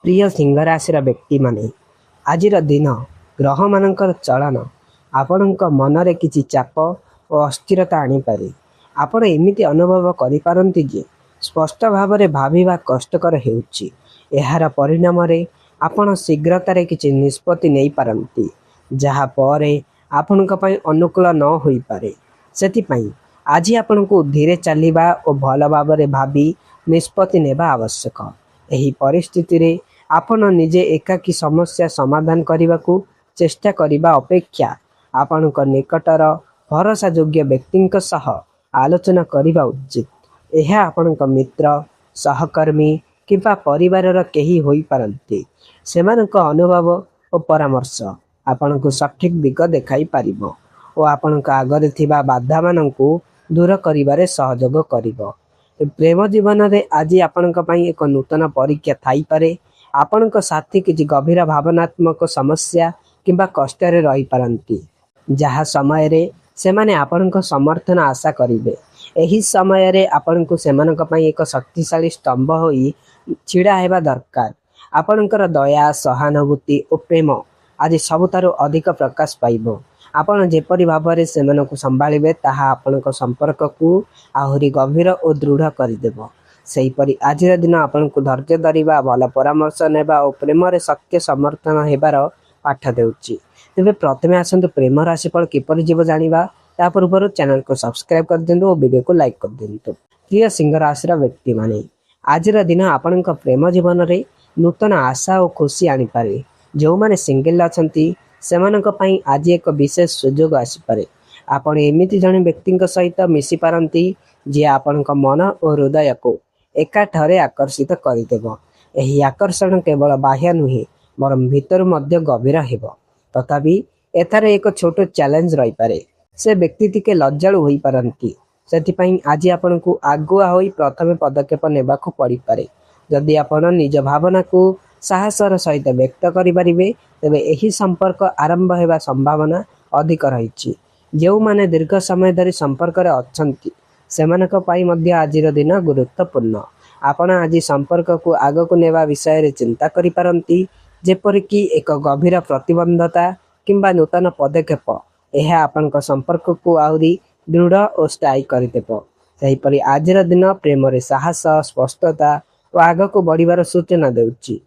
प्रिय सिंह राशि व्यक्ति माने आज दिन ग्रह मानकर चलन आपणक मनरे किछि चाप और अस्थिरता आनीपारे। आपण एमिति अनुभव करिपारंती जे स्पष्ट भाव में भाविबा कष्टकर हेउछि। एहार परिणाम रे आपण शीघ्रतार किछि निष्पत्ति नहीं पारंती, जहा परे आपणक पई अनुकूल न होई पारे। सेतिपई आज आपणको धीरे चलिबा और भल भाव में भावी निष्पत्ति नेबा आवश्यक। एही परिस्थिति रे आपण निजे एकाकी समस्या समाधान करने चेष्टा करने अपेक्षा आपणक निकटर भरोसा योग्य व्यक्ति सह आलोचना करने उचित। यह आपणक मित्र, सहकर्मी किंबा परिवार केही होई पारंती। सेमानक अनुभव और परामर्श आपणको सठिक दिग देखाई पारिबो और आपणक आगरे थिबा बाधा माननकु दूर करिबारे सहयोग करिबो। प्रेम जीवन रे आज आपणक पई एक नूतन परीक्षा थाई पारे। आपणक साथी किछि गभीर भावनात्मक समस्या किंबा कष्टरे रही पारंती, जहा समय रे सेमाने आपणक समर्थन आशा करिवे। एही समय रे आपणको सेमानक पई एक शक्तिशाली स्तंभ होई छिड़ा हेबा दरकार। आपणकर दया, सहानुभूति और प्रेम आज सबुतारो अधिक प्रकाश पाइबो। आपण जेपरि भाबरे सेमानकु संभाळिबे ताहा आपणक संपर्क को आहुरी गभीर और दृढ़ करिदेबो। सेहीपरि आज दिन आपको धैर्य धरिबा, भल परामर्श नेबा और प्रेम रे शक्ति समर्थन हेबार पाठ देउछि। तेबे प्रथमे आसंतु प्रेम राशिफल किपरि जीव जानिबा। ता पूर्व चैनल को सब्सक्राइब कर दिंतु और वीडियो को लाइक कर दिंतु। प्रिय सिंह राशि व्यक्ति माने आज दिन आपणक प्रेम जीवन रे नूतन आशा और खुशी आनी पारे। जो माने सिंगल अछंती सेमानक पई आज एक विशेष सुयोग आसी पारे। आपण एमिति जणे व्यक्ति सहित मिसी पारंती जे आपणक मन और हृदय को एकाठरे आकर्षित करदेव। एही आकर्षण केवल बाह्य नुहे बरम भीतर मध्य गभीर हेब। तथापि एथारे एक छोट चैलेंज रही पारे। से व्यक्ति टिके लज्जालु होई पारंती। सेथिपई आज आपनकु आगुआ होई प्रथमे पदक्षेप नेबाकु पड़ी पारे। जदि आपण निज भावना को साहसर सहित व्यक्त करि परिबे तेबे एही संपर्क आरंभ हेबा संभावना अधिक रहिछि। जेउ माने दीर्घ समय धरि संपर्क रे अछंती सेमानक पाई मध्य आजिर दिन गुरुत्वपूर्ण। आपण आज संपर्क को आग को नेबा विषय रे चिंता करि पारंती, जेपरिक एक गभीर प्रतिबद्धता किंबा नूतन पदक्षेप। यह आपनक संपर्क को आहुरी दृढ़ और स्थायी करदेव। सेहीपरि आजिर दिन प्रेम रे साहस, स्पष्टता और आग को बढ़िबार सूचना देउछि।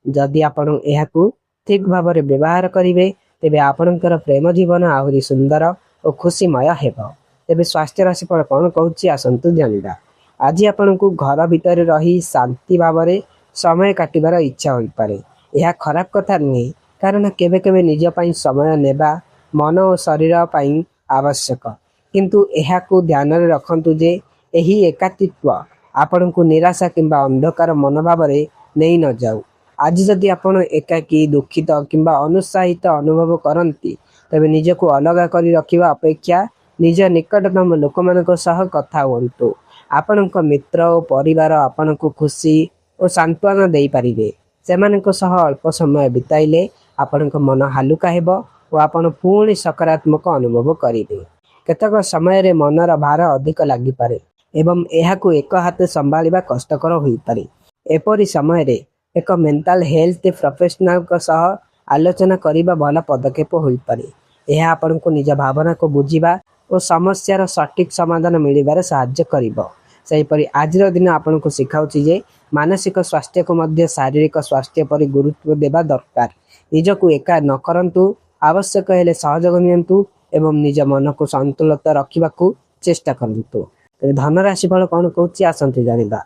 जदि आपण एहाकु ठीक भाव में व्यवहार करिवे तेबे आपणकर प्रेम जीवन आहुरी सुंदर और खुशीमय हेबो। तेबे स्वास्थ्य राशिफल कौन कहूँ आसतु जानिबा। आज आपको घर भितर रही शांति भाव में समय काटिबार इच्छा हो पारे। यह खराब कथा नुहे, कारण केबे केबे निज पई समय नेबा मन और शरीर पई आवश्यक। किंतु एहाकु ध्यान रे रखंतु जे एही एकाकित्व आपनको निराशा किंबा अंधकार मनोभाव रे नहीं न जाऊ। आज जदि आपण एकाकी, दुखित किंबा अनुत्साहित अनुभव करंती तबे निजको अलग करी रखिबा अपेक्षा निज निकटतम लोक मानक सह कथा हुअन्तु। आपणक मित्र और परिवार आपणको खुशी और सांत्वना दे पारिबे। सेमानक सह अल्प समय बिताइले आपणक मन हालुका हेबो और आपण पुणी सकारात्मक अनुभव करिबे। केतक समय रे मनर भार अधिक लागि पारे एवं एहाकु एक हाथ संभालिबा कष्टकर होई पारे। एपरि समय रे एक मेंटल हेल्थ प्रोफेशनल को सह आलोचना करिबा भला पदक्षेप होई पारे। यह आपनको निज भावना को बुझिबा और समस्यार सठिक समाधान मिलबार साहाय्य करिबो। सेहीपरि आजिर दिन आपनको सिखाउछि जे मानसिक स्वास्थ्य को मध्य शारीरिक स्वास्थ्य पर गुरुत्व देबा दरकार। निजको एका न करंतु, आवश्यक हेले सहयोग नियंतु एवं निज मन को संतुलित रखिबाकू चेष्टा करंतु। धन राशिफल कौन कहूँ आसतु जानिबा।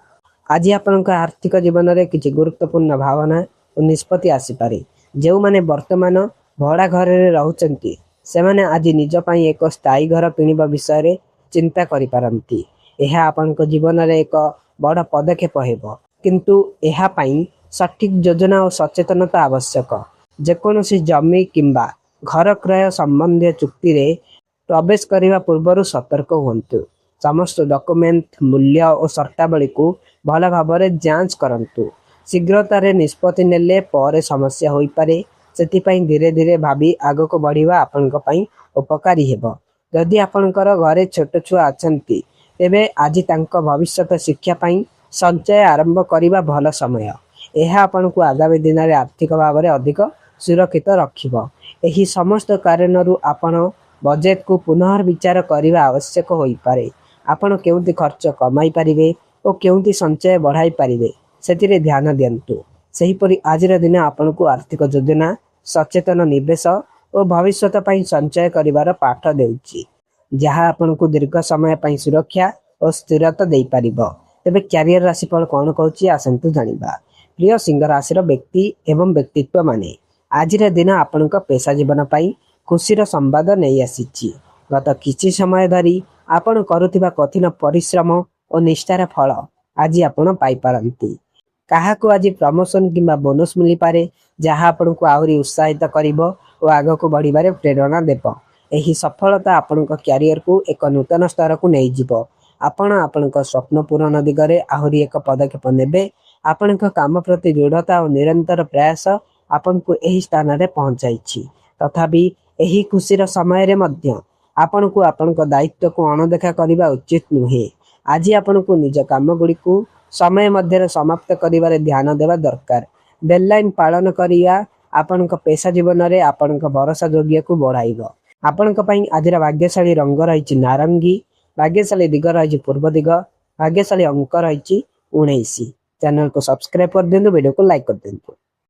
आज आपणक आर्थिक जीवन में किसी गुरुत्वपूर्ण भावना और निष्पत्ति आसीपारे। जो माने वर्तमान भड़ा घर में रहउचंती सेमाने आज निज पई एक स्थायी घर किनिबा विषय रे चिंता करि पारंती। यह आपणक जीवन रे एक बड़ पदक्षेप हेबो, किंतु यह पई सठिक योजना और सचेतनता आवश्यक। जेकोसी जमी किंबा घर क्रय संबंधी चुक्ति रे प्रवेश करने पूर्व सतर्क हुंतु। समस्त डॉक्यूमेंट, मूल्य और शर्तावली को भल भाव में जांच करंतु। शीघ्रतार निष्पत्ति नेले पर समस्या होई पारे। सेतिपई धीरे धीरे भाभी आग को बढ़िबा आपनक पई उपकारी हेबो। जदि आपनकर घरे छोट छुआ अछंती तेबे आज तांको भविष्यत शिक्षा पई संचय आरंभ करिबा भल समय। ଏହା ଆପଣଙ୍କୁ ଆଗାମୀ ଦିନରେ ଆର୍ଥିକ ଭାବରେ ଅଧିକ ସୁରକ୍ଷିତ ରଖିବ। ଏହି ସମସ୍ତ କାରଣରୁ ଆପଣ ବଜେଟକୁ ପୁନର୍ବିଚାର କରିବା ଆବଶ୍ୟକ ହୋଇପାରେ। ଆପଣ କେଉଁଠି ଖର୍ଚ୍ଚ କମାଇ ପାରିବେ ଓ କେଉଁଠି ସଞ୍ଚୟ ବଢ଼ାଇ ପାରିବେ ସେଥିରେ ଧ୍ୟାନ ଦିଅନ୍ତୁ। ସେହିପରି ଆଜିର ଦିନ ଆପଣଙ୍କୁ ଆର୍ଥିକ ଯୋଜନା, ସଚେତନ ନିବେଶ ଓ ଭବିଷ୍ୟତ ପାଇଁ ସଞ୍ଚୟ କରିବାର ପାଠ ଦେଉଛି, ଯାହା ଆପଣଙ୍କୁ ଦୀର୍ଘ ସମୟ ପାଇଁ ସୁରକ୍ଷା ଓ ସ୍ଥିରତା ଦେଇପାରିବ। ତେବେ କ୍ୟାରିୟର ରାଶିଫଳ କ'ଣ କହୁଛି ଆସନ୍ତୁ ଜାଣିବା। ପ୍ରିୟ ସିଂହ ରାଶିର ବ୍ୟକ୍ତି ଏବଂ ବ୍ୟକ୍ତିତ୍ୱ ମାନେ, ଆଜିର ଦିନ ଆପଣଙ୍କ ପେଶା ଜୀବନ ପାଇଁ ଖୁସିର ସମ୍ବାଦ ନେଇ ଆସିଛି। ଗତ କିଛି ସମୟ ଧରି ଆପଣ କରୁଥିବା କଠିନ ପରିଶ୍ରମ ଓ ନିଷ୍ଠାର ଫଳ ଆଜି ଆପଣ ପାଇପାରନ୍ତି। କାହାକୁ ଆଜି ପ୍ରମୋସନ କିମ୍ବା ବୋନସ୍ ମିଳିପାରେ, ଯାହା ଆପଣଙ୍କୁ ଆହୁରି ଉତ୍ସାହିତ କରିବ ଓ ଆଗକୁ ବଢ଼ିବାରେ ପ୍ରେରଣା ଦେବ। ଏହି ସଫଳତା ଆପଣଙ୍କ କ୍ୟାରିୟରକୁ ଏକ ନୂତନ ସ୍ତରକୁ ନେଇଯିବ। ଆପଣ ଆପଣଙ୍କ ସ୍ୱପ୍ନ ପୂରଣ ଦିଗରେ ଆହୁରି ଏକ ପଦକ୍ଷେପ ନେବେ। ଆପଣଙ୍କ କାମ ପ୍ରତି ଦୃଢ଼ତା ଓ ନିରନ୍ତର ପ୍ରୟାସ ଆପଣଙ୍କୁ ଏହି ସ୍ଥାନରେ ପହଞ୍ଚାଇଛି। ତଥାପି ଏହି ଖୁସିର ସମୟରେ ମଧ୍ୟ ଆପଣଙ୍କୁ ଆପଣଙ୍କ ଦାୟିତ୍ୱକୁ ଅଣଦେଖା କରିବା ଉଚିତ ନୁହେଁ। ଆଜି ଆପଣଙ୍କୁ ନିଜ କାମଗୁଡ଼ିକୁ ସମୟ ମଧ୍ୟରେ ସମାପ୍ତ କରିବାରେ ଧ୍ୟାନ ଦେବା ଦରକାର। ଡେଡଲାଇନ୍ ପାଳନ କରିବା ଆପଣଙ୍କ ପେଶା ଜୀବନରେ ଆପଣଙ୍କ ଭରସା ଯୋଗ୍ୟକୁ ବଢ଼ାଇବ। ଆପଣଙ୍କ ପାଇଁ ଆଜିର ଭାଗ୍ୟଶାଳୀ ରଙ୍ଗ ରହିଛି ନାରଙ୍ଗୀ, ଭାଗ୍ୟଶାଳୀ ଦିଗ ରହିଛି ପୂର୍ବ ଦିଗ, ଭାଗ୍ୟଶାଳୀ ଅଙ୍କ ରହିଛି 19। ଚ୍ୟାନେଲକୁ ସବସ୍କ୍ରାଇବ କରିଦିଅନ୍ତୁ, ଭିଡ଼ିଓକୁ ଲାଇକ୍ କରିଦିଅନ୍ତୁ।